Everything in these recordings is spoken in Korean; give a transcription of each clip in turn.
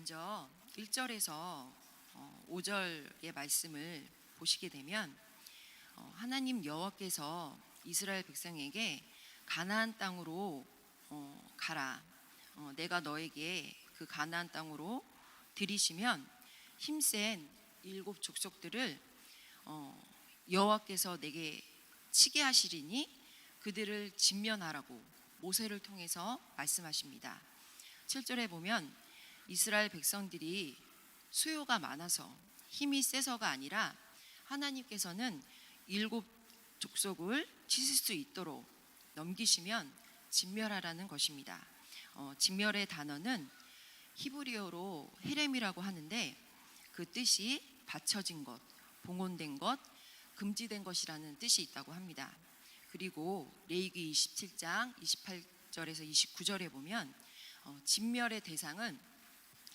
먼저 1절에서 5절의 말씀을 보시게 되면 하나님 여호와께서 이스라엘 백성에게 가나안 땅으로 가라. 내가 너에게 그 가나안 땅으로 들이시면 힘센 7 족속들을 여호와께서 내게 치게 하시리니 그들을 진면하라고 모세를 통해서 말씀하십니다. 7절에 보면 이스라엘 백성들이 수요가 많아서 힘이 세서가 아니라 하나님께서는 7 족속을 치실 수 있도록 넘기시면 진멸하라는 것입니다. 진멸의 단어는 히브리어로 헤렘이라고 하는데 그 뜻이 받쳐진 것, 봉헌된 것, 금지된 것이라는 뜻이 있다고 합니다. 그리고 레위기 27장 28절에서 29절에 보면 진멸의 대상은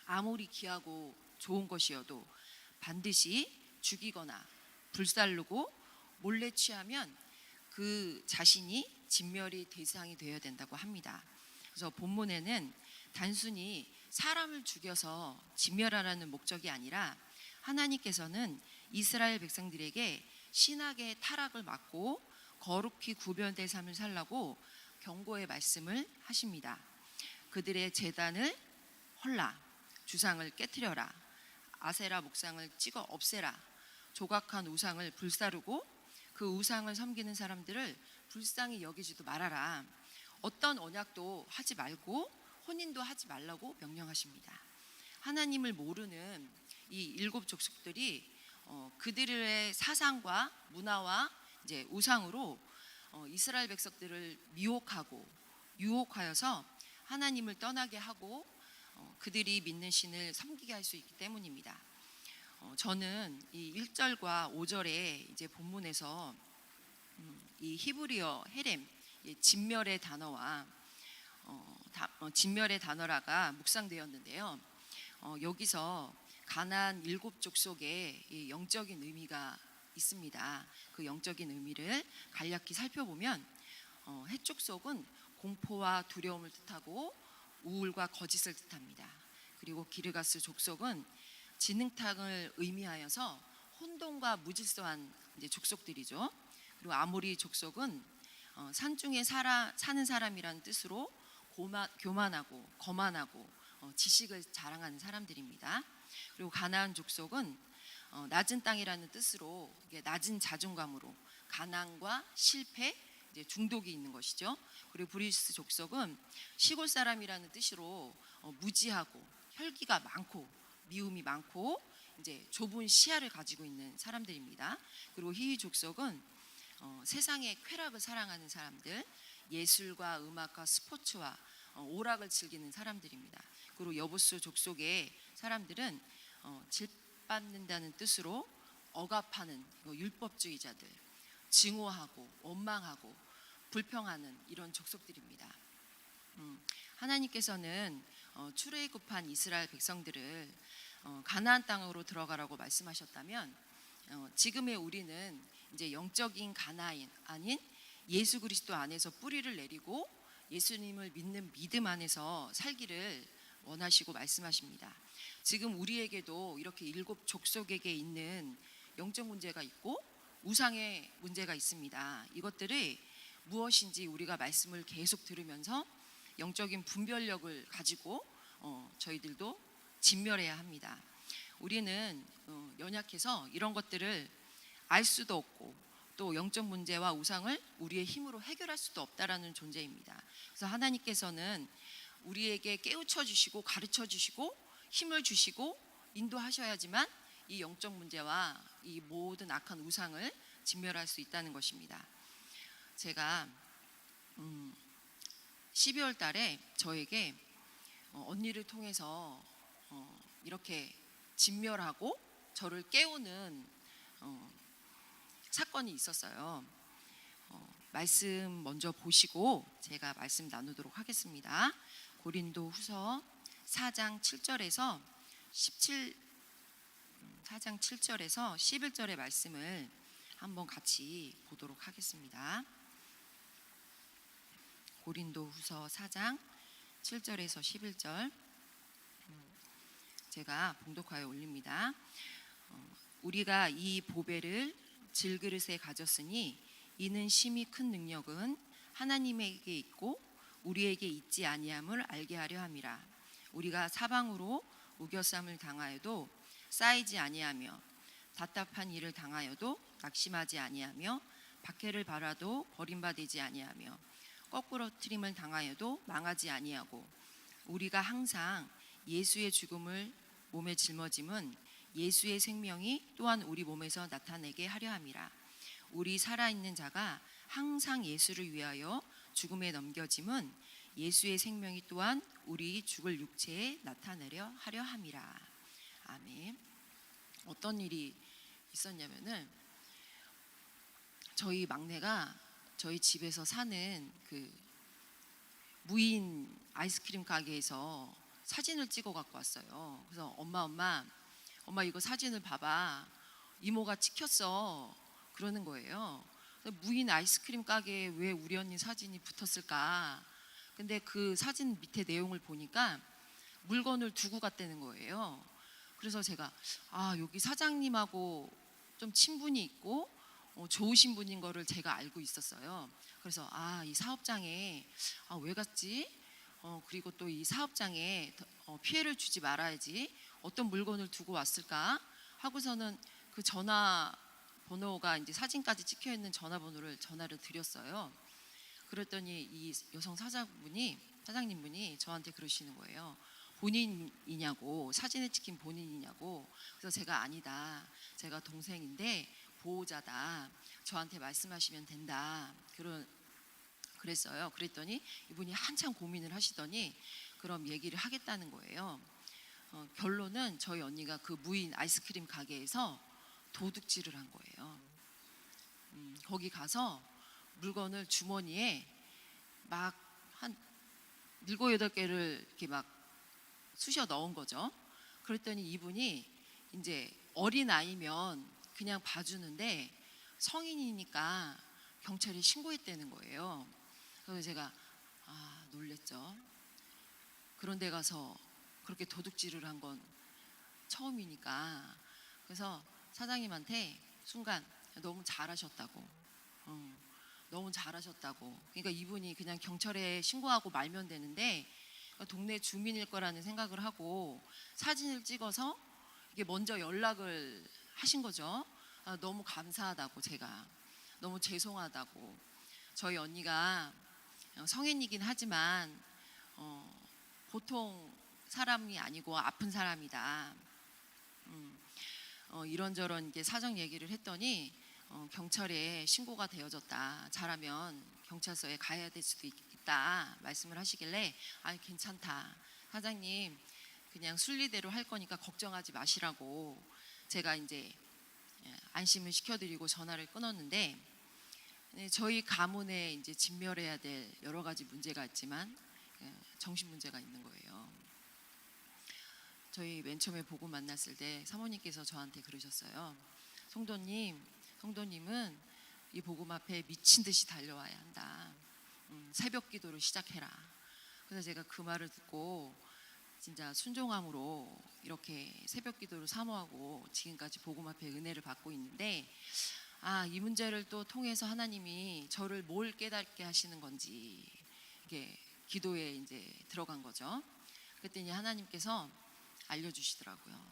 아무리 귀하고 좋은 것이어도 반드시 죽이거나 불살르고 몰래 취하면 그 자신이 진멸의 대상이 되어야 된다고 합니다. 그래서 본문에는 단순히 사람을 죽여서 진멸하라는 목적이 아니라 하나님께서는 이스라엘 백성들에게 신학의 타락을 막고 거룩히 구별된 삶을 살라고 경고의 말씀을 하십니다. 그들의 제단을 헐라, 주상을 깨트려라, 아세라 목상을 찍어 없애라, 조각한 우상을 불사르고 그 우상을 섬기는 사람들을 불쌍히 여기지도 말아라. 어떤 언약도 하지 말고 혼인도 하지 말라고 명령하십니다. 하나님을 모르는 이 7 족속들이 그들의 사상과 문화와 이제 우상으로 이스라엘 백성들을 미혹하고 유혹하여서 하나님을 떠나게 하고 그들이 믿는 신을 섬기게 할 수 있기 때문입니다. 저는 이 1절과 5절의 이제 본문에서 이 히브리어 헤렘, 진멸의 단어와 진멸의 단어라가 묵상되었는데요. 여기서 가나안 7 족속의 영적인 의미가 있습니다. 그 영적인 의미를 간략히 살펴보면 헷 족속은 공포와 두려움을 뜻하고 우울과 거짓을 뜻합니다. 그리고 기르가스 족속은 진흙탕을 의미하여서 혼돈과 무질서한 이제 족속들이죠. 그리고 아모리 족속은 산중에 사는 사람이라는 뜻으로 교만하고 거만하고 지식을 자랑하는 사람들입니다. 그리고 가나안 족속은 낮은 땅이라는 뜻으로 낮은 자존감으로 가난과 실패, 이제 중독이 있는 것이죠. 그리고 브리스 족속은 시골 사람이라는 뜻으로 무지하고 혈기가 많고 미움이 많고 이제 좁은 시야를 가지고 있는 사람들입니다. 그리고 히위 족속은 세상의 쾌락을 사랑하는 사람들, 예술과 음악과 스포츠와 오락을 즐기는 사람들입니다. 그리고 여부스 족속의 사람들은 질받는다는 뜻으로 억압하는 율법주의자들, 증오하고 원망하고 불평하는 이런 족속들입니다. 하나님께서는 출애굽한 이스라엘 백성들을 가나안 땅으로 들어가라고 말씀하셨다면 지금의 우리는 이제 영적인 가나안 아닌 예수 그리스도 안에서 뿌리를 내리고 예수님을 믿는 믿음 안에서 살기를 원하시고 말씀하십니다. 지금 우리에게도 이렇게 7 족속에게 있는 영적 문제가 있고 우상의 문제가 있습니다. 이것들이 무엇인지 우리가 말씀을 계속 들으면서 영적인 분별력을 가지고 저희들도 진멸해야 합니다. 우리는 연약해서 이런 것들을 알 수도 없고 또 영적 문제와 우상을 우리의 힘으로 해결할 수도 없다라는 존재입니다. 그래서 하나님께서는 우리에게 깨우쳐 주시고 가르쳐 주시고 힘을 주시고 인도하셔야지만 이 영적 문제와 이 모든 악한 우상을 진멸할 수 있다는 것입니다. 제가 12월 달에 저에게 언니를 통해서 이렇게 진멸하고 저를 깨우는 사건이 있었어요. 말씀 먼저 보시고 제가 말씀 나누도록 하겠습니다. 고린도 후서 4장 7절에서 11절의 말씀을 한번 같이 보도록 하겠습니다. 고린도 후서 4장 7절에서 11절. 제가 봉독하여 올립니다. 우리가 이 보배를 질그릇에 가졌으니 이는 심히 큰 능력은 하나님에게 있고 우리에게 있지 아니함을 알게 하려 함이라. 우리가 사방으로 우겨쌈을 당하여도 쌓이지 아니하며 답답한 일을 당하여도 낙심하지 아니하며 박해를 받아도 버림받지 아니하며 거꾸로 트림을 당하여도 망하지 아니하고 우리가 항상 예수의 죽음을 몸에 짊어짐은 예수의 생명이 또한 우리 몸에서 나타내게 하려 함이라. 우리 살아있는 자가 항상 예수를 위하여 죽음에 넘겨짐은 예수의 생명이 또한 우리 죽을 육체에 나타내려 하려 함이라. 아멘. 어떤 일이 있었냐면은 저희 막내가 저희 집에서 사는 그 무인 아이스크림 가게에서 사진을 찍어 갖고 왔어요. 그래서 엄마 이거 사진을 봐봐. 이모가 찍혔어. 그러는 거예요. 무인 아이스크림 가게에 왜 우리 언니 사진이 붙었을까? 근데 그 사진 밑에 내용을 보니까 물건을 두고 갔다는 거예요. 그래서 제가 여기 사장님하고 좀 친분이 있고 좋으신 분인 거를 제가 알고 있었어요. 그래서 이 사업장에 왜 갔지? 그리고 또 이 사업장에 피해를 주지 말아야지. 어떤 물건을 두고 왔을까? 하고서는 그 전화번호가 이제 사진까지 찍혀 있는 전화를 드렸어요. 그랬더니 이 여성 사장님분이 저한테 그러시는 거예요. 본인이냐고, 사진에 찍힌 본인이냐고. 그래서 제가 아니다. 제가 동생인데 보호자다. 저한테 말씀하시면 된다. 그랬어요. 그랬더니 이분이 한참 고민을 하시더니 그럼 얘기를 하겠다는 거예요. 결론은 저희 언니가 그 무인 아이스크림 가게에서 도둑질을 한 거예요. 거기 가서 물건을 주머니에 막 한 7, 8개를 이렇게 막 쑤셔 넣은 거죠. 그랬더니 이분이 이제 어린아이면 그냥 봐주는데 성인이니까 경찰에 신고했다는 거예요. 그래서 제가 놀랬죠. 그런 데 가서 그렇게 도둑질을 한 건 처음이니까. 그래서 사장님한테 순간 너무 잘하셨다고. 너무 잘하셨다고. 그러니까 이분이 그냥 경찰에 신고하고 말면 되는데 동네 주민일 거라는 생각을 하고 사진을 찍어서 이게 먼저 연락을 하신 거죠. 너무 감사하다고, 제가 너무 죄송하다고. 저희 언니가 성인이긴 하지만 보통 사람이 아니고 아픈 사람이다. 이런저런 이제 사정 얘기를 했더니 경찰에 신고가 되어졌다. 잘하면 경찰서에 가야 될 수도 있다 말씀을 하시길래 괜찮다. 사장님 그냥 순리대로 할 거니까 걱정하지 마시라고 제가 이제 안심을 시켜드리고 전화를 끊었는데, 저희 가문에 이제 진멸해야 될 여러 가지 문제가 있지만 정신 문제가 있는 거예요. 저희 맨 처음에 보고 만났을 때 사모님께서 저한테 그러셨어요. 성도님은 이 복음 앞에 미친 듯이 달려와야 한다. 새벽 기도를 시작해라. 그래서 제가 그 말을 듣고 진짜 순종함으로 이렇게 새벽 기도를 사모하고 지금까지 복음 앞에 은혜를 받고 있는데, 이 문제를 또 통해서 하나님이 저를 뭘 깨닫게 하시는 건지 이게 기도에 이제 들어간 거죠. 그랬더니 하나님께서 알려주시더라고요.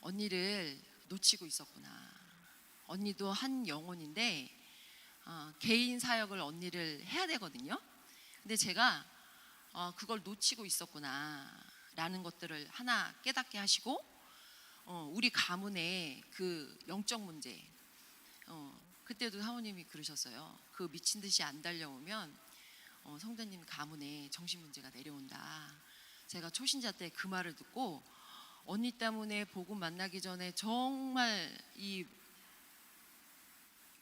언니를 놓치고 있었구나. 언니도 한 영혼인데 개인 사역을 언니를 해야 되거든요. 근데 제가 그걸 놓치고 있었구나 라는 것들을 하나 깨닫게 하시고, 우리 가문의 그 영적 문제, 그때도 사모님이 그러셨어요. 그 미친 듯이 안 달려오면 성도님 가문에 정신 문제가 내려온다. 제가 초신자 때 그 말을 듣고 언니 때문에 복음 만나기 전에 정말 이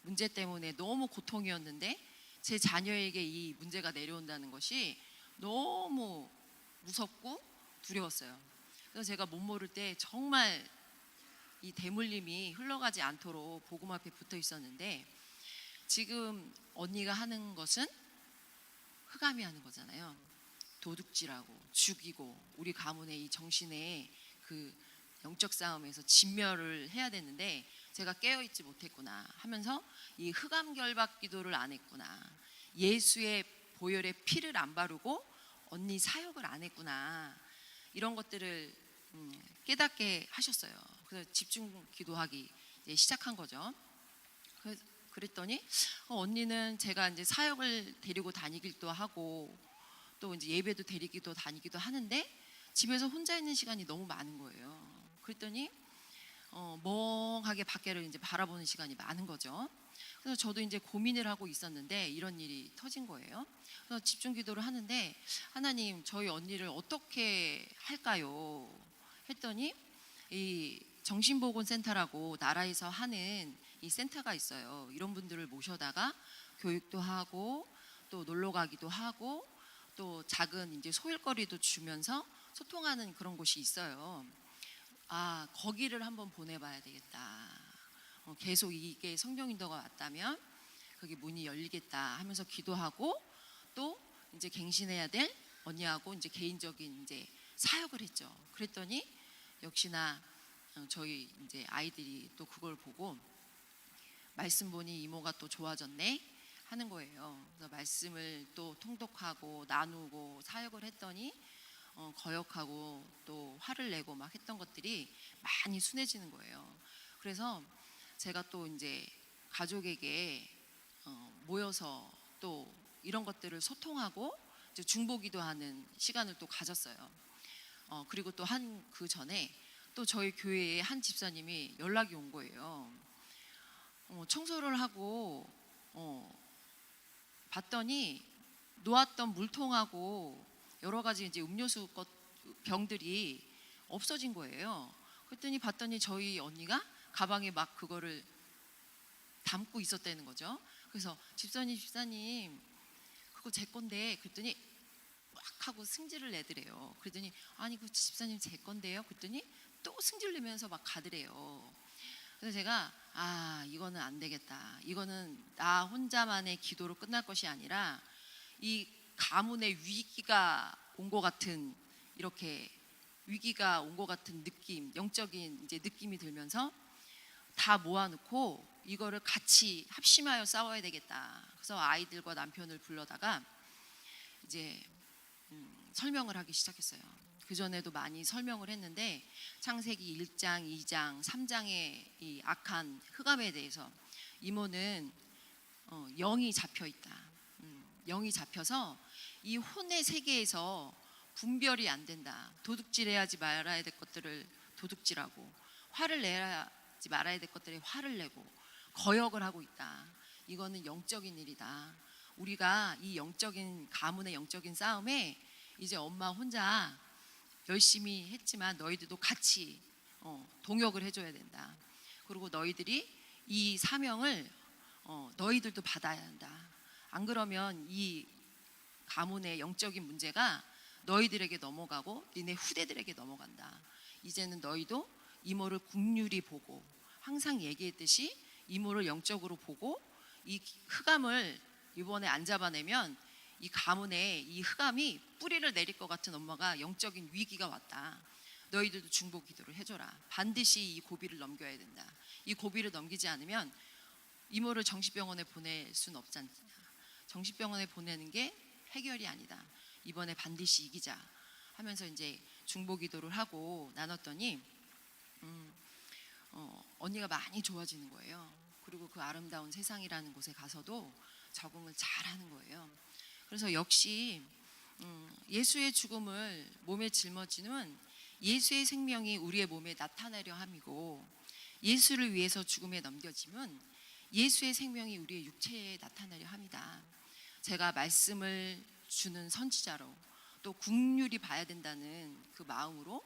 문제 때문에 너무 고통이었는데 제 자녀에게 이 문제가 내려온다는 것이 너무 무섭고 두려웠어요. 그래서 제가 못 모를 때 정말 이 대물림이 흘러가지 않도록 복음 앞에 붙어 있었는데, 지금 언니가 하는 것은 흑암이 하는 거잖아요. 도둑질하고 죽이고 우리 가문의 이 정신의 그 영적 싸움에서 진멸을 해야 되는데 제가 깨어있지 못했구나 하면서 이 흑암결박 기도를 안 했구나, 예수의 보혈의 피를 안 바르고 언니 사역을 안 했구나, 이런 것들을 깨닫게 하셨어요. 그래서 집중 기도하기 이제 시작한 거죠. 그랬더니 언니는 제가 이제 사역을 데리고 다니기도 하고 또 이제 예배도 데리기도 다니기도 하는데 집에서 혼자 있는 시간이 너무 많은 거예요. 그랬더니 멍하게 밖에를 이제 바라보는 시간이 많은 거죠. 그래서 저도 이제 고민을 하고 있었는데 이런 일이 터진 거예요. 그래서 집중 기도를 하는데 하나님, 저희 언니를 어떻게 할까요? 했더니 이 정신보건센터라고 나라에서 하는 이 센터가 있어요. 이런 분들을 모셔다가 교육도 하고 또 놀러 가기도 하고 또 작은 이제 소일거리도 주면서 소통하는 그런 곳이 있어요. 아, 거기를 한번 보내봐야 되겠다. 계속 이게 성령 인도가 왔다면 거기 문이 열리겠다 하면서 기도하고 또 이제 갱신해야 될 언니하고 이제 개인적인 이제 사역을 했죠. 그랬더니 역시나 저희 이제 아이들이 또 그걸 보고 말씀 보니 이모가 또 좋아졌네 하는 거예요. 그래서 말씀을 또 통독하고 나누고 사역을 했더니 거역하고 또 화를 내고 막 했던 것들이 많이 순해지는 거예요. 그래서 제가 또 이제 가족에게 모여서 또 이런 것들을 소통하고 이제 중보기도 하는 시간을 또 가졌어요. 그리고 또 그 전에 또 저희 교회에 한 집사님이 연락이 온 거예요. 청소를 하고 봤더니 놓았던 물통하고 여러 가지 이제 음료수 병들이 없어진 거예요. 그랬더니 봤더니 저희 언니가 가방에 막 그거를 담고 있었다는 거죠. 그래서 집사님 그거 제 건데, 그랬더니 막 하고 승질을 내더래요. 그랬더니 아니 그 집사님 제 건데요. 그랬더니 또 승질 내면서 막 가더래요. 그래서 제가 이거는 안 되겠다. 이거는 나 혼자만의 기도로 끝날 것이 아니라 이 가문의 위기가 온 것 같은, 이렇게 위기가 온 것 같은 느낌, 영적인 이제 느낌이 들면서 다 모아놓고 이거를 같이 합심하여 싸워야 되겠다. 그래서 아이들과 남편을 불러다가 이제 설명을 하기 시작했어요. 그 전에도 많이 설명을 했는데 창세기 1장, 2장, 3장의 이 악한 흑암에 대해서 이모는 영이 잡혀 있다. 영이 잡혀서 이 혼의 세계에서 분별이 안 된다. 도둑질해야지 말아야 될 것들을 도둑질하고 화를 내야지 말아야 될 것들에 화를 내고 거역을 하고 있다. 이거는 영적인 일이다. 우리가 이 영적인 가문의 영적인 싸움에 이제 엄마 혼자 열심히 했지만 너희들도 같이 동역을 해줘야 된다. 그리고 너희들이 이 사명을 너희들도 받아야 한다. 안 그러면 이 가문의 영적인 문제가 너희들에게 넘어가고 니네 후대들에게 넘어간다. 이제는 너희도 이모를 긍휼히 보고, 항상 얘기했듯이 이모를 영적으로 보고 이 흑암을 이번에 안 잡아내면 이 가문에 이 흑암이 뿌리를 내릴 것 같은 엄마가 영적인 위기가 왔다. 너희들도 중보 기도를 해줘라. 반드시 이 고비를 넘겨야 된다. 이 고비를 넘기지 않으면 이모를 정신병원에 보낼 수는 없지 않냐. 정신병원에 보내는 게 해결이 아니다. 이번에 반드시 이기자 하면서 이제 중보 기도를 하고 나눴더니 언니가 많이 좋아지는 거예요. 그리고 그 아름다운 세상이라는 곳에 가서도 적응을 잘하는 거예요. 그래서 역시 예수의 죽음을 몸에 짊어지는 예수의 생명이 우리의 몸에 나타나려 함이고, 예수를 위해서 죽음에 넘겨짐은 예수의 생명이 우리의 육체에 나타나려 합니다. 제가 말씀을 주는 선지자로 또 긍휼히 봐야 된다는 그 마음으로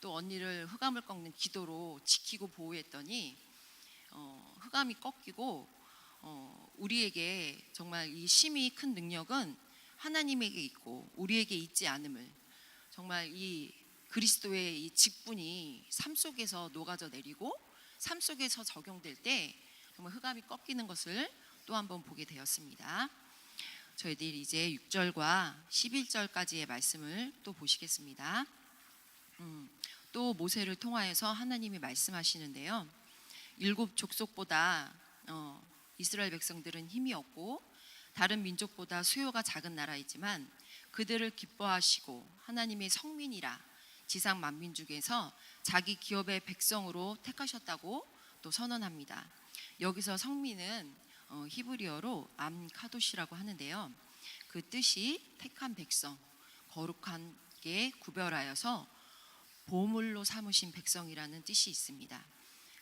또 언니를 흑암을 꺾는 기도로 지키고 보호했더니 흑암이 꺾이고 우리에게 정말 이 심히 큰 능력은 하나님에게 있고 우리에게 있지 않음을, 정말 이 그리스도의 이 직분이 삶 속에서 녹아져 내리고 삶 속에서 적용될 때 정말 흑암이 꺾이는 것을 또 한번 보게 되었습니다. 저희들이 이제 6절과 11절까지의 말씀을 또 보시겠습니다. 또 모세를 통하여서 하나님이 말씀하시는데요. 7 족속보다 이스라엘 백성들은 힘이 없고 다른 민족보다 수요가 작은 나라이지만 그들을 기뻐하시고 하나님의 성민이라 지상 만민 중에서 자기 기업의 백성으로 택하셨다고 또 선언합니다. 여기서 성민은 히브리어로 암카도시라고 하는데요. 그 뜻이 택한 백성, 거룩하게 구별하여서 보물로 삼으신 백성이라는 뜻이 있습니다.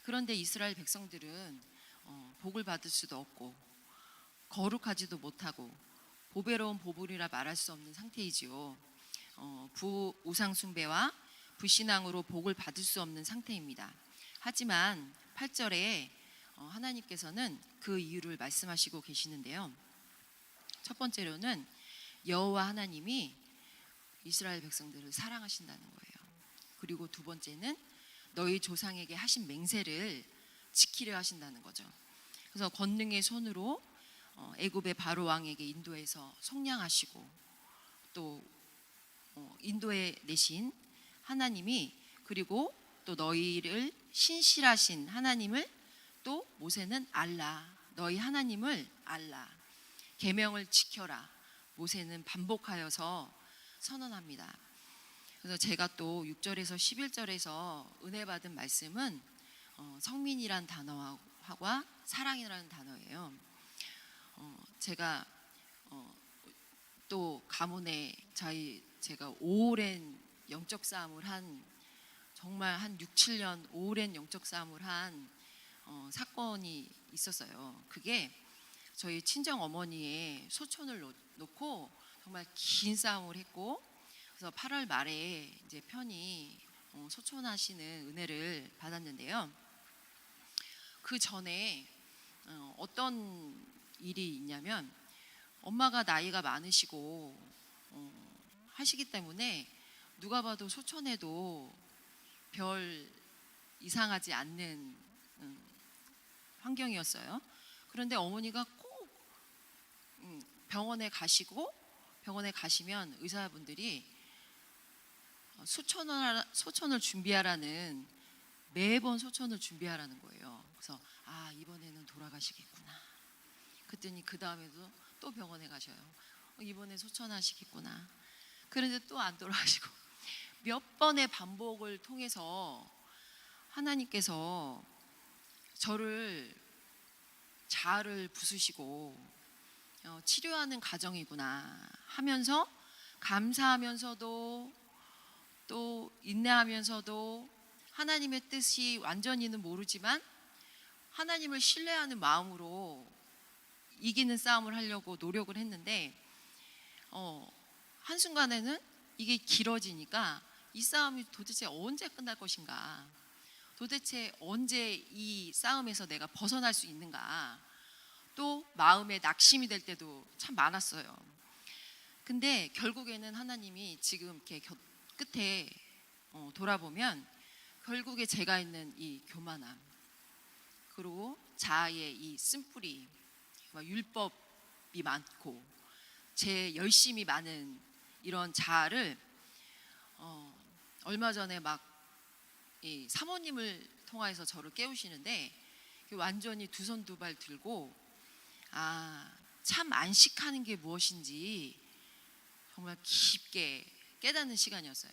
그런데 이스라엘 백성들은 복을 받을 수도 없고 거룩하지도 못하고 보배로운 보물이라 말할 수 없는 상태이지요. 우상 숭배와 불신앙으로 복을 받을 수 없는 상태입니다. 하지만 8절에 하나님께서는 그 이유를 말씀하시고 계시는데요. 첫 번째로는 여호와 하나님이 이스라엘 백성들을 사랑하신다는 거예요. 그리고 두 번째는 너희 조상에게 하신 맹세를 지키려 하신다는 거죠. 그래서 권능의 손으로 애굽의 바로 왕에게 인도해서 속량하시고 또 인도해 내신 하나님이, 그리고 또 너희를 신실하신 하나님을 또 모세는 알라, 너희 하나님을 알라, 계명을 지켜라, 모세는 반복하여서 선언합니다. 그래서 제가 또 6절에서 11절에서 은혜 받은 말씀은 성민이란 단어와 사랑이라는 단어예요. 제가 또 가문에 제가 오랜 영적 싸움을 한, 정말 한 6, 7년 오랜 영적 싸움을 한 사건이 있었어요. 그게 저희 친정 어머니의 소촌을 놓고 정말 긴 싸움을 했고, 그래서 8월 말에 이제 편히 소촌하시는 은혜를 받았는데요. 그 전에 어떤 일이 있냐면, 엄마가 나이가 많으시고 하시기 때문에 누가 봐도 소촌에도 별 이상하지 않는 환경이었어요. 그런데 어머니가 꼭 병원에 가시면 의사분들이 소촌을 준비하라는, 매번 소촌을 준비하라는 거예요. 그래서 이번에는 돌아가시겠구나. 그랬더니 그 다음에도 또 병원에 가셔요. 이번에 소천하시겠구나. 그런데 또 안 돌아가시고, 몇 번의 반복을 통해서 하나님께서 저를 자아를 부수시고 치료하는 과정이구나 하면서, 감사하면서도 또 인내하면서도 하나님의 뜻이 완전히는 모르지만 하나님을 신뢰하는 마음으로 이기는 싸움을 하려고 노력을 했는데, 한순간에는 이게 길어지니까 이 싸움이 도대체 언제 끝날 것인가, 도대체 언제 이 싸움에서 내가 벗어날 수 있는가, 또 마음에 낙심이 될 때도 참 많았어요. 근데 결국에는 하나님이 지금 이렇게 끝에 돌아보면 결국에 제가 있는 이 교만함, 그리고 자아의 이 쓴뿌리, 율법이 많고 제 열심이 많은 이런 자아를 얼마 전에 이 사모님을 통해서 저를 깨우시는데, 완전히 두 손 두 발 들고 참 안식하는 게 무엇인지 정말 깊게 깨닫는 시간이었어요.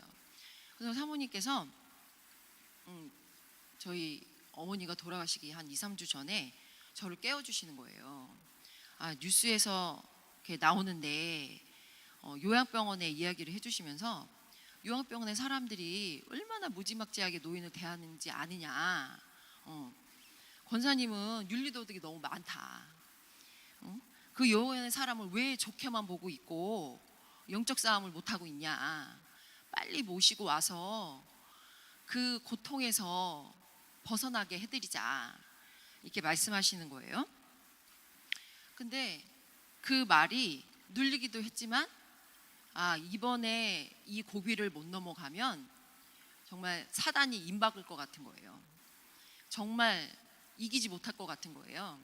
그래서 사모님께서 저희 어머니가 돌아가시기 한 2, 3주 전에 저를 깨워주시는 거예요. 뉴스에서 이렇게 나오는데 요양병원의 이야기를 해주시면서, 요양병원의 사람들이 얼마나 무지막지하게 노인을 대하는지 아느냐, 권사님은 윤리도덕이 너무 많다, 그 요양의 사람을 왜 좋게만 보고 있고 영적 싸움을 못하고 있냐, 빨리 모시고 와서 그 고통에서 벗어나게 해드리자, 이렇게 말씀하시는 거예요. 근데 그 말이 눌리기도 했지만, 이번에 이 고비를 못 넘어가면 정말 사단이 임박을 것 같은 거예요. 정말 이기지 못할 것 같은 거예요.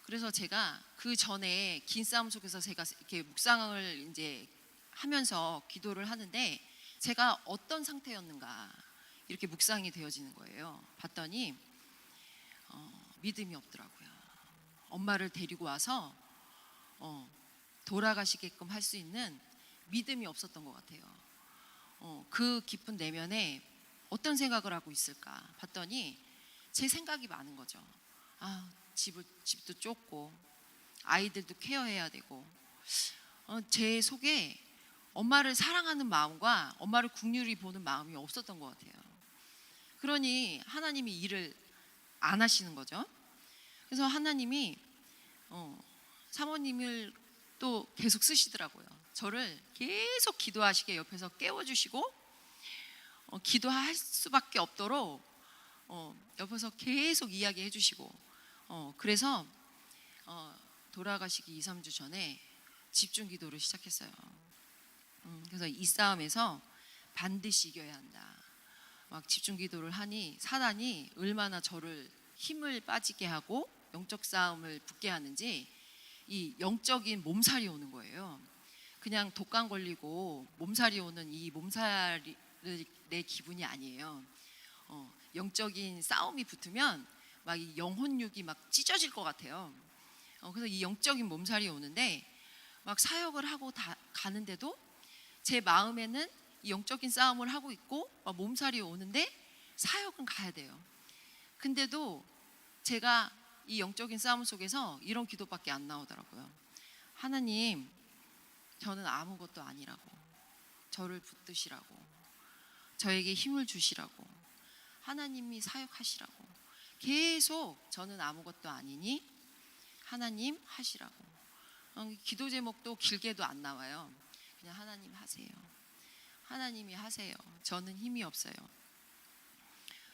그래서 제가 그 전에 긴 싸움 속에서 제가 이렇게 묵상을 이제 하면서 기도를 하는데 제가 어떤 상태였는가 이렇게 묵상이 되어지는 거예요. 봤더니 믿음이 없더라고요. 엄마를 데리고 와서 돌아가시게끔 할 수 있는 믿음이 없었던 것 같아요. 그 깊은 내면에 어떤 생각을 하고 있을까 봤더니 제 생각이 많은 거죠. 집도 좁고 아이들도 케어해야 되고 제 속에 엄마를 사랑하는 마음과 엄마를 긍휼히 보는 마음이 없었던 것 같아요. 그러니 하나님이 일을 안 하시는 거죠. 그래서 하나님이 사모님을 또 계속 쓰시더라고요. 저를 계속 기도하시게 옆에서 깨워주시고 기도할 수밖에 없도록 옆에서 계속 이야기해 주시고 그래서 돌아가시기 2, 3주 전에 집중 기도를 시작했어요. 그래서 이 싸움에서 반드시 이겨야 한다. 막 집중 기도를 하니 사단이 얼마나 저를 힘을 빠지게 하고 영적 싸움을 붙게 하는지 이 영적인 몸살이 오는 거예요. 그냥 독감 걸리고 몸살이 오는 이 몸살이 내 기분이 아니에요. 영적인 싸움이 붙으면 막 이 영혼육이 막 찢어질 것 같아요. 그래서 이 영적인 몸살이 오는데 막 사역을 하고 가는데도 제 마음에는 이 영적인 싸움을 하고 있고 막 몸살이 오는데 사역은 가야 돼요. 근데도 제가 이 영적인 싸움 속에서 이런 기도밖에 안 나오더라고요. 하나님, 저는 아무것도 아니라고, 저를 붙드시라고, 저에게 힘을 주시라고, 하나님이 사역하시라고, 계속 저는 아무것도 아니니 하나님 하시라고. 기도 제목도 길게도 안 나와요. 그냥 하나님 하세요. 하나님이 하세요. 저는 힘이 없어요.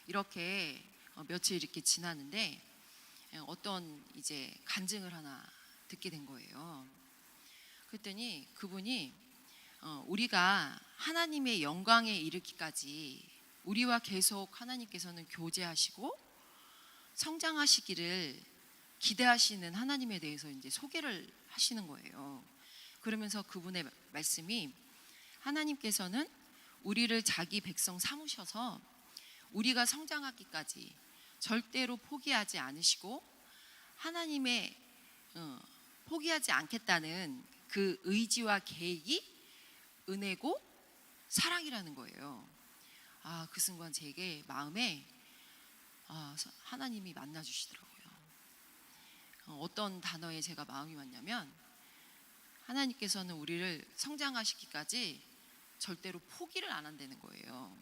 이렇게 며칠 이렇게 지나는데 어떤 이제 간증을 하나 듣게 된 거예요. 그랬더니 그분이 우리가 하나님의 영광에 이르기까지 우리와 계속 하나님께서는 교제하시고 성장하시기를 기대하시는 하나님에 대해서 이제 소개를 하시는 거예요. 그러면서 그분의 말씀이 하나님께서는 우리를 자기 백성 삼으셔서 우리가 성장하기까지 절대로 포기하지 않으시고 하나님의 포기하지 않겠다는 그 의지와 계획이 은혜고 사랑이라는 거예요. 그 순간 제게 마음에 하나님이 만나주시더라고요. 어떤 단어에 제가 마음이 왔냐면 하나님께서는 우리를 성장하시기까지 절대로 포기를 안 한다는 거예요.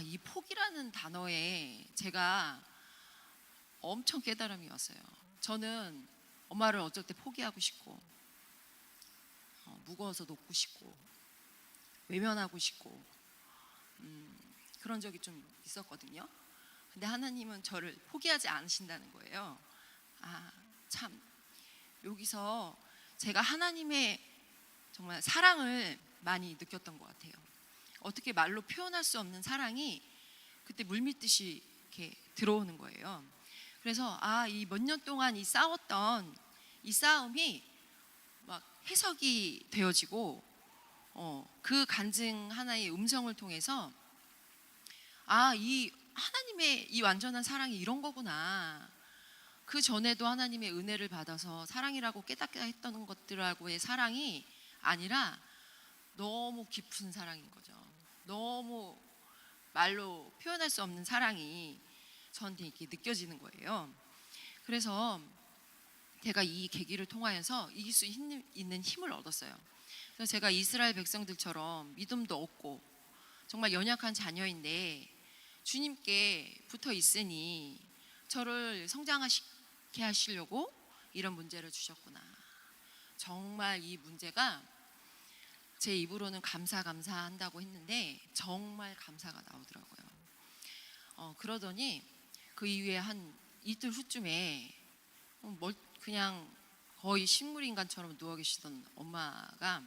이 포기라는 단어에 제가 엄청 깨달음이 왔어요. 저는 엄마를 어쩔 때 포기하고 싶고 무거워서 놓고 싶고 외면하고 싶고 그런 적이 좀 있었거든요. 근데 하나님은 저를 포기하지 않으신다는 거예요. 참 여기서 제가 하나님의 정말 사랑을 많이 느꼈던 것 같아요. 어떻게 말로 표현할 수 없는 사랑이 그때 물밀듯이 이렇게 들어오는 거예요. 그래서 이 몇 년 동안 이 싸웠던 이 싸움이 막 해석이 되어지고 그 간증 하나의 음성을 통해서 이 하나님의 이 완전한 사랑이 이런 거구나. 그 전에도 하나님의 은혜를 받아서 사랑이라고 깨닫게 했던 것들하고의 사랑이 아니라 너무 깊은 사랑인 거죠. 너무 말로 표현할 수 없는 사랑이 저한테 이렇게 느껴지는 거예요. 그래서 제가 이 계기를 통하여서 이길 수 있는 힘을 얻었어요. 그래서 제가 이스라엘 백성들처럼 믿음도 없고 정말 연약한 자녀인데 주님께 붙어 있으니 저를 성장하게 하시려고 이런 문제를 주셨구나. 정말 이 문제가 제 입으로는 감사한다고 했는데 정말 감사가 나오더라고요. 그러더니 그 이후에 한 이틀 후쯤에 그냥 거의 식물인간처럼 누워 계시던 엄마가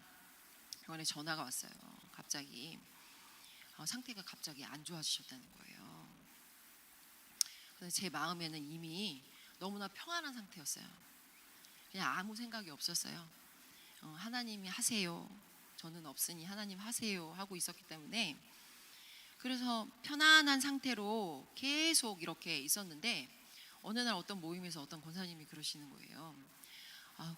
병원에 전화가 왔어요. 갑자기 상태가 갑자기 안 좋아지셨다는 거예요. 그래서 제 마음에는 이미 너무나 평안한 상태였어요. 그냥 아무 생각이 없었어요. 하나님이 하세요. 저는 없으니 하나님 하세요 하고 있었기 때문에, 그래서 편안한 상태로 계속 이렇게 있었는데, 어느 날 어떤 모임에서 어떤 권사님이 그러시는 거예요.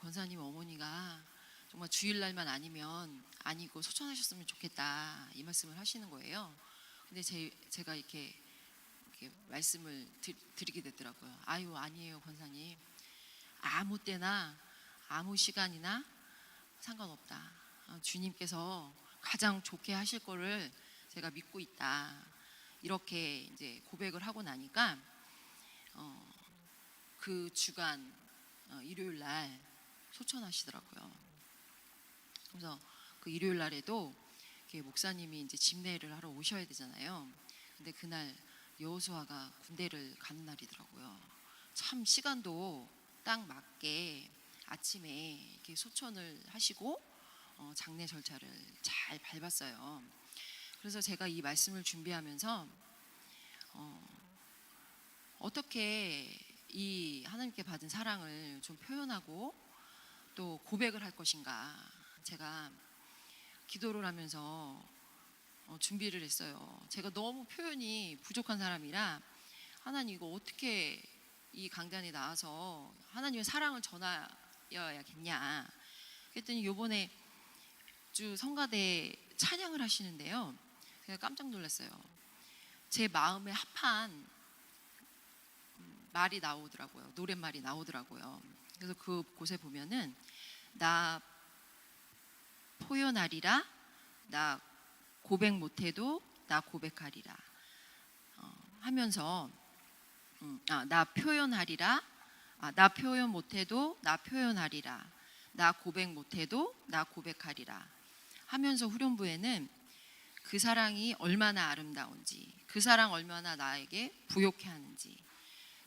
권사님 어머니가 정말 주일날만 아니고 소천하셨으면 좋겠다, 이 말씀을 하시는 거예요. 근데 제가 이렇게 말씀을 드리게 됐더라고요. 아니에요 권사님, 아무 때나 아무 시간이나 상관없다. 주님께서 가장 좋게 하실 거를 제가 믿고 있다. 이렇게 이제 고백을 하고 나니까 그 주간 일요일 날 소천하시더라고요. 그래서 그 일요일 날에도 목사님이 이제 집례를 하러 오셔야 되잖아요. 근데 그날 여호수아가 군대를 가는 날이더라고요. 참 시간도 딱 맞게 아침에 이렇게 소천을 하시고 장례 절차를 잘 밟았어요. 그래서 제가 이 말씀을 준비하면서 어떻게 이 하나님께 받은 사랑을 좀 표현하고 또 고백을 할 것인가, 제가 기도를 하면서 준비를 했어요. 제가 너무 표현이 부족한 사람이라, 하나님 이거 어떻게 이 강단에 나와서 하나님의 사랑을 전하여야겠냐. 그랬더니 요번에 주 성가대 찬양을 하시는데요, 제가 깜짝 놀랐어요. 제 마음에 합한 말이 나오더라고요. 노랫말이 나오더라고요. 그래서 그 곳에 보면은 나 표현하리라, 나 고백 못해도 나 고백하리라 하면서 나 표현하리라, 나 표현 못해도 나 표현하리라, 나 고백 못해도 나 고백하리라 하면서 후렴부에는 그 사랑이 얼마나 아름다운지, 그 사랑 얼마나 나에게 부욕해 하는지,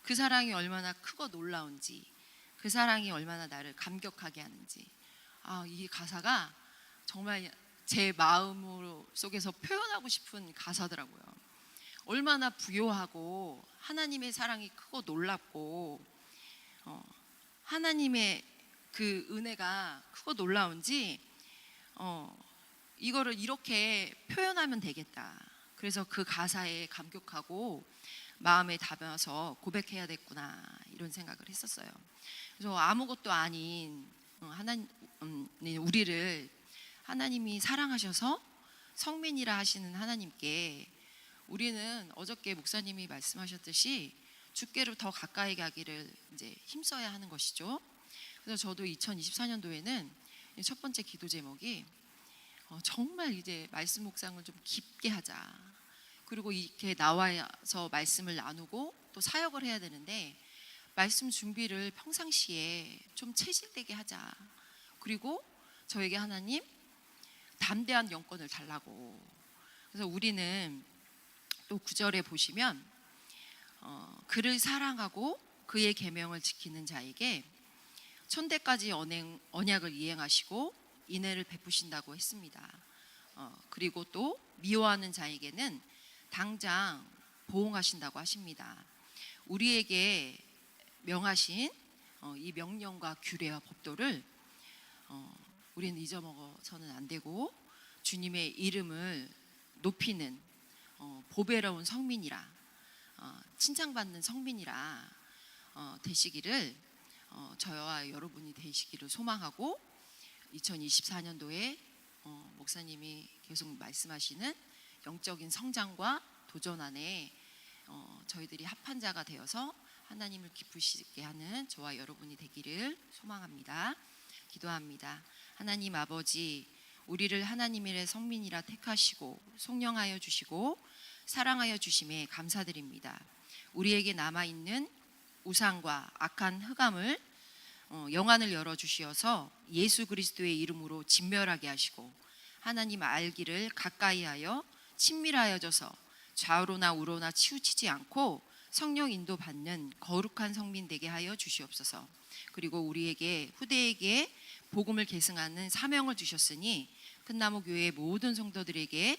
그 사랑이 얼마나 크고 놀라운지, 그 사랑이 얼마나 나를 감격하게 하는지, 이 가사가 정말 제 마음 속에서 표현하고 싶은 가사더라고요. 얼마나 부요하고 하나님의 사랑이 크고 놀랍고 하나님의 그 은혜가 크고 놀라운지 이거를 이렇게 표현하면 되겠다. 그래서 그 가사에 감격하고 마음에 담아서 고백해야 됐구나, 이런 생각을 했었어요. 그래서 아무것도 아닌 하나님, 우리를 하나님이 사랑하셔서 성민이라 하시는 하나님께 우리는 어저께 목사님이 말씀하셨듯이 주께로 더 가까이 가기를 이제 힘써야 하는 것이죠. 그래서 저도 2024년도에는 첫 번째 기도 제목이 정말 이제 말씀 묵상을 좀 깊게 하자. 그리고 이렇게 나와서 말씀을 나누고 또 사역을 해야 되는데 말씀 준비를 평상시에 좀 체질되게 하자. 그리고 저에게 하나님 담대한 영권을 달라고. 그래서 우리는 또 9절에 보시면 그를 사랑하고 그의 계명을 지키는 자에게 천대까지 언약을 이행하시고 인애를 베푸신다고 했습니다. 그리고 또 미워하는 자에게는 당장 보응하신다고 하십니다. 우리에게 명하신 이 명령과 규례와 법도를 우리는 잊어먹어서는 안 되고 주님의 이름을 높이는 보배로운 성민이라, 칭찬받는 성민이라 되시기를 저와 여러분이 되시기를 소망하고, 2024년도에 목사님이 계속 말씀하시는 영적인 성장과 도전 안에 저희들이 합한 자가 되어서 하나님을 기쁘시게 하는 저와 여러분이 되기를 소망합니다. 기도합니다. 하나님 아버지, 우리를 하나님의 성민이라 택하시고 속령하여 주시고 사랑하여 주심에 감사드립니다. 우리에게 남아있는 우상과 악한 흑암을 영안을 열어주시어서 예수 그리스도의 이름으로 진멸하게 하시고 하나님 알기를 가까이하여 친밀하여져서 좌우로나 우로나 치우치지 않고 성령 인도받는 거룩한 성민 되게 하여 주시옵소서. 그리고 우리에게 후대에게 복음을 계승하는 사명을 주셨으니 큰나무 교회의 모든 성도들에게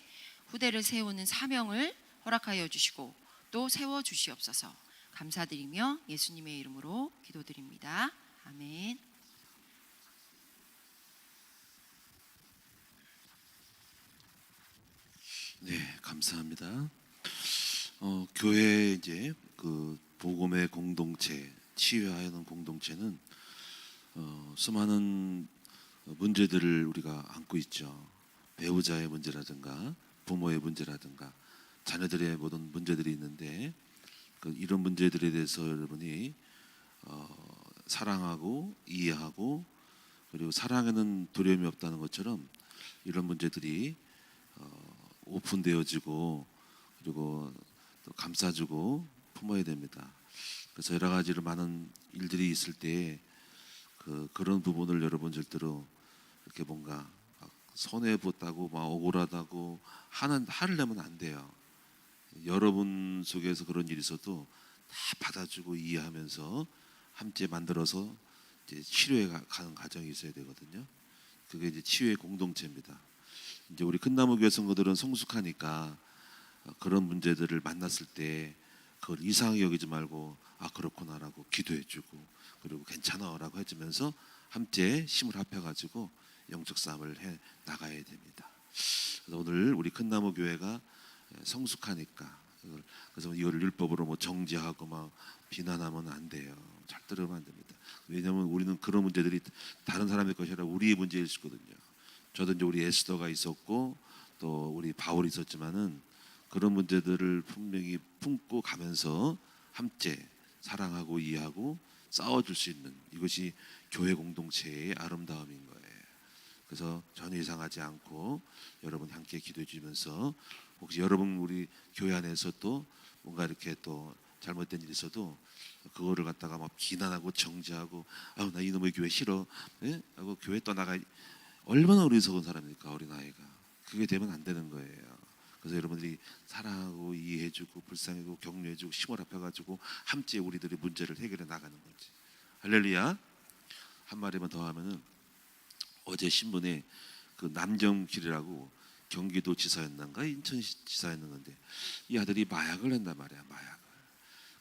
후대를 세우는 사명을 허락하여 주시고 또 세워 주시옵소서. 감사드리며 예수님의 이름으로 기도드립니다. 아멘. 네, 감사합니다. 교회 이제 그 복음의 공동체, 치유하는 공동체는 수많은 문제들을 우리가 안고 있죠. 배우자의 문제라든가 부모의 문제라든가 자녀들의 모든 문제들이 있는데 이런 문제들에 대해서 여러분이 사랑하고 이해하고 그리고 사랑에는 두려움이 없다는 것처럼 이런 문제들이 오픈되어지고 그리고 또 감싸주고 품어야 됩니다. 그래서 여러 가지로 많은 일들이 있을 때 그런 부분을 여러분 절대로 이렇게 뭔가 손해 봤다고 막 억울하다고 화를 내면 안 돼요. 여러분 속에서 그런 일이 있어도 다 받아주고 이해하면서 함께 만들어서 이제 치료해 가는 과정이 있어야 되거든요. 그게 이제 치유의 공동체입니다. 이제 우리 큰나무 교회 성도들은 성숙하니까 그런 문제들을 만났을 때 그걸 이상하게 여기지 말고 아 그렇구나라고 기도해주고 그리고 괜찮아라고 해주면서 함께 힘을 합해가지고 영적 싸움을 해 나가야 됩니다. 그래서 오늘 우리 큰나무 교회가 성숙하니까 그래서 이걸 율법으로 뭐 정죄하고 막 비난하면 안 돼요. 절대로 하면 안 됩니다. 왜냐하면 우리는 그런 문제들이 다른 사람의 것이 아니라 우리의 문제일 수 있거든요. 저도 이제 우리 에스더가 있었고 또 우리 바울이 있었지만은 그런 문제들을 분명히 품고 가면서 함께 사랑하고 이해하고 싸워줄 수 있는 이것이 교회 공동체의 아름다움인 거예요. 그래서 전혀 이상하지 않고 여러분 함께 기도해 주면서 혹시 여러분 우리 교회 안에서 또 뭔가 이렇게 또 잘못된 일이 있어도 그거를 갖다가 막 비난하고 정죄하고 아우 나 이놈의 교회 싫어 예? 하고 교회 떠나가 얼마나 어리석은 사람입니까 어린아이가. 그게 되면 안 되는 거예요. 그래서 여러분들이 사랑하고 이해해주고 불쌍해주고 격려해주고 힘을 합해가지고 함께 우리들의 문제를 해결해 나가는 거지. 할렐루야. 한 마디만 더 하면은 어제 신문에 그 남정길이라고 경기도 지사였는가 인천지사였는데 이 아들이 마약을 한단 말이야. 마약을.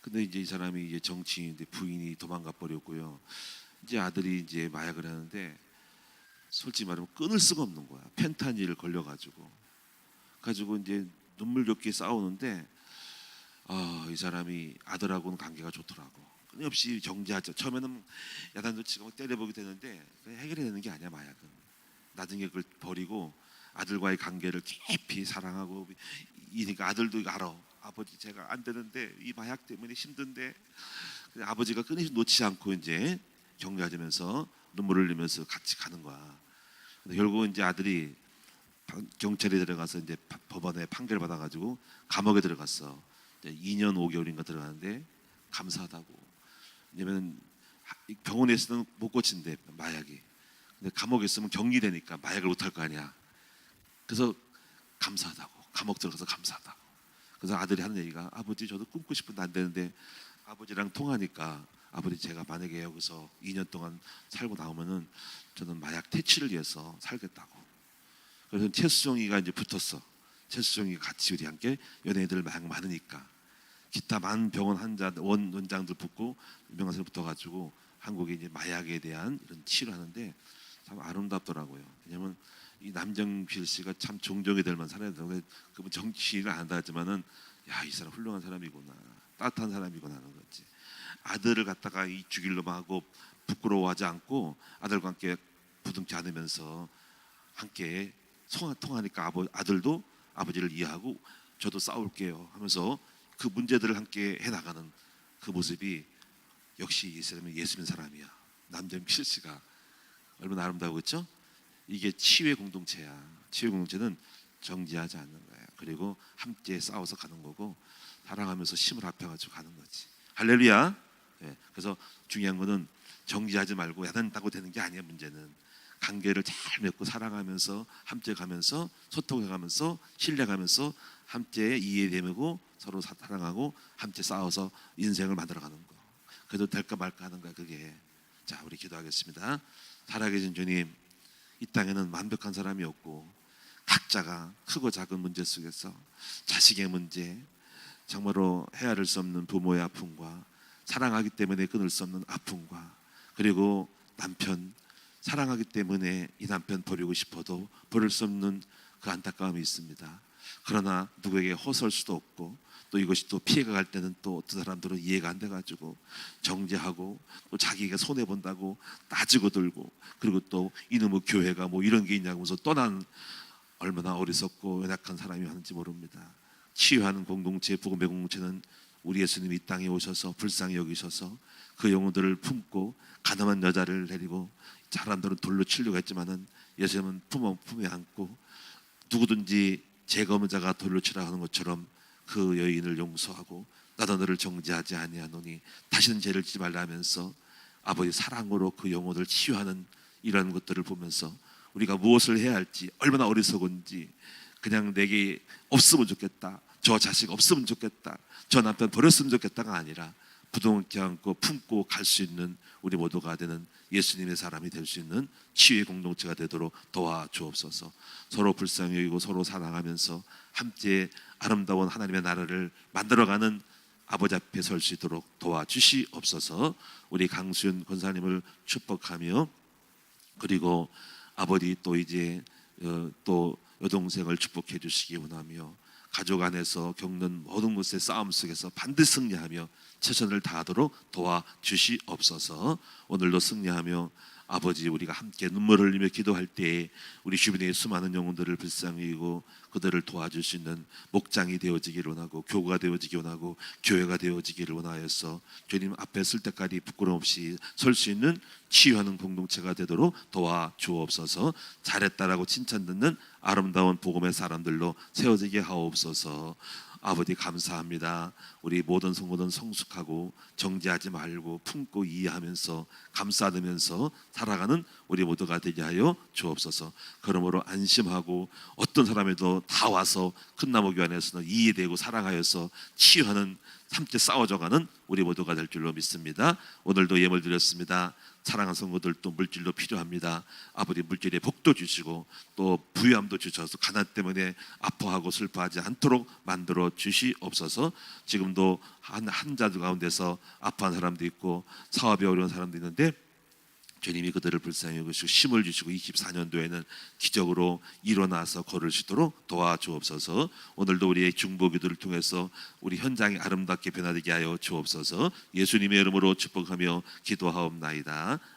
근데 이제 이 사람이 이제 정치인인데 부인이 도망가 버렸고요. 이제 아들이 이제 마약을 하는데 솔직히 말하면 끊을 수가 없는 거야. 펜타닐 걸려가지고 이제 눈물겹게 싸우는데 이 사람이 아들하고는 관계가 좋더라고. 끊임없이 정죄하죠. 처음에는 야단도 치고 때려보게 되는데 해결해야 되는 게 아니야. 마약은 나중에 그걸 버리고 아들과의 관계를 깊이 사랑하고 이니까 아들도 알아. 아버지 제가 안 되는데 이 마약 때문에 힘든데 아버지가 끊임없이 놓지 않고 이제 격려하면서 눈물을 흘리면서 같이 가는 거야. 근데 결국은 이제 아들이 경찰에 들어가서 이제 법원에 판결 받아가지고 감옥에 들어갔어. 이제 2년 5개월인가 들어가는데 감사하다고. 왜냐면 병원에 있으면 못 고친대 마약이. 근데 감옥에 있으면 격리되니까 마약을 못 할 거 아니야. 그래서 감사하다고. 감옥 들어가서 감사하다고. 그래서 아들이 하는 얘기가 아버지 저도 꿈꾸고 싶은데 안 되는데 아버지랑 통하니까 아버지 제가 만약에 여기서 2년 동안 살고 나오면은 저는 마약 퇴치를 위해서 살겠다고. 그래서 최수종이가 이제 붙었어. 최수종이가 같이 우리 함께 연예인들 많으니까 기타 많은 병원 원장들 붙고 유명한 사람 붙어가지고 한국에 이제 마약에 대한 이런 치료하는데 참 아름답더라고요. 왜냐하면 이 남정필 씨가 참 존경이 될 만한 사람인데 그분 정치를 안 한다 하지만은 야 이 사람 훌륭한 사람이구나 따뜻한 사람이구나 하는 거지. 아들을 갖다가 이 죽이려고 하고 부끄러워하지 않고 아들과 함께 부둥켜 안으면서 함께 통하니까 아들도 아버지를 이해하고 저도 싸울게요 하면서 그 문제들을 함께 해나가는 그 모습이 역시 이 사람은 예수 믿는 사람이야. 남정필 씨가 얼마나 아름다워 그렇죠? 이게 치유의 공동체야. 치유의 공동체는 정지하지 않는 거예요. 그리고 함께 싸워서 가는 거고 사랑하면서 힘을 합해가지고 가는 거지. 할렐루야. 네, 그래서 중요한 거는 정지하지 말고 야단다고 되는 게 아니야. 문제는 관계를 잘 맺고 사랑하면서 함께 가면서 소통해가면서 신뢰가면서 함께 이해되고 서로 사랑하고 함께 싸워서 인생을 만들어가는 거. 그래도 될까 말까 하는 거야 그게. 자 우리 기도하겠습니다. 살아계신 주님, 이 땅에는 완벽한 사람이 없고 각자가 크고 작은 문제 속에서 자식의 문제, 정말로 헤아릴 수 없는 부모의 아픔과 사랑하기 때문에 끊을 수 없는 아픔과 그리고 남편 사랑하기 때문에 이 남편 버리고 싶어도 버릴 수 없는 그 안타까움이 있습니다. 그러나 누구에게 호소할 수도 없고 또 이것이 또 피해가 갈 때는 또 어떤 사람들은 이해가 안 돼가지고 정죄하고 또 자기가 손해 본다고 따지고 들고 그리고 또 이놈의 교회가 뭐 이런 게 있냐고 하면서 떠난 얼마나 어리석고 연약한 사람이 하는지 모릅니다. 치유하는 공동체 복음의 공동체는 우리 예수님이 이 땅에 오셔서 불쌍히 여기셔서 그 영혼들을 품고 가늠한 여자를 데리고 사람들은 돌로 치려고 했지만은 예수님은 품에 안고 누구든지 죄가 없는 자가 돌로 치라 하는 것처럼 그 여인을 용서하고 나도 너를 정죄하지 아니하노니 다시는 죄를 짓지 말라 하면서 아버지 사랑으로 그 영혼을 치유하는 이런 것들을 보면서 우리가 무엇을 해야 할지 얼마나 어리석은지 그냥 내게 없으면 좋겠다, 저 자식 없으면 좋겠다, 저 남편 버렸으면 좋겠다가 아니라 부둥켜 안고 품고 갈 수 있는 우리 모두가 되는 예수님의 사람이 될 수 있는 치유의 공동체가 되도록 도와주옵소서. 서로 불쌍히 여기고 서로 사랑하면서 함께 아름다운 하나님의 나라를 만들어가는 아버지 앞에 설 수 있도록 도와주시옵소서. 우리 강수연 권사님을 축복하며 그리고 아버지 또 이제 또 여동생을 축복해 주시기 원하며 가족 안에서 겪는 모든 것의 싸움 속에서 반드시 승리하며 최선을 다하도록 도와주시옵소서. 오늘도 승리하며 아버지 우리가 함께 눈물을 흘리며 기도할 때에 우리 주변의 수많은 영혼들을 불쌍히 여기고 그들을 도와줄 수 있는 목장이 되어지기를 원하고 교구가 되어지기를 원하고 교회가 되어지기를 원하여서 주님 앞에 쓸 때까지 부끄러움 없이 설 수 있는 치유하는 공동체가 되도록 도와주옵소서. 잘했다라고 칭찬 듣는 아름다운 복음의 사람들로 세워지게 하옵소서. 아버지 감사합니다. 우리 모든 성도는 성숙하고 정죄하지 말고 품고 이해하면서 감싸면서 살아가는 우리 모두가 되게 하여 주옵소서. 그러므로 안심하고 어떤 사람에도 다 와서 큰 나무교 안에서는 이해되고 사랑하여서 치유하는 함께 싸워져가는 우리 모두가 될 줄로 믿습니다. 오늘도 예물 드렸습니다. 사랑하는 성도들도 물질도 필요합니다. 아버지 물질에 복도 주시고 또 부유함도 주셔서 가난 때문에 아파하고 슬퍼하지 않도록 만들어 주시옵소서. 지금도 한자들 가운데서 아파하는 사람도 있고 사업이 어려운 사람도 있는데 주님이 그들을 불쌍히 여기시고 힘을 주시고 24년도에는 기적으로 일어나서 걸을 수 있도록 도와주옵소서. 오늘도 우리의 중보기도를 통해서 우리 현장이 아름답게 변화되게 하여 주옵소서. 예수님의 이름으로 축복하며 기도하옵나이다.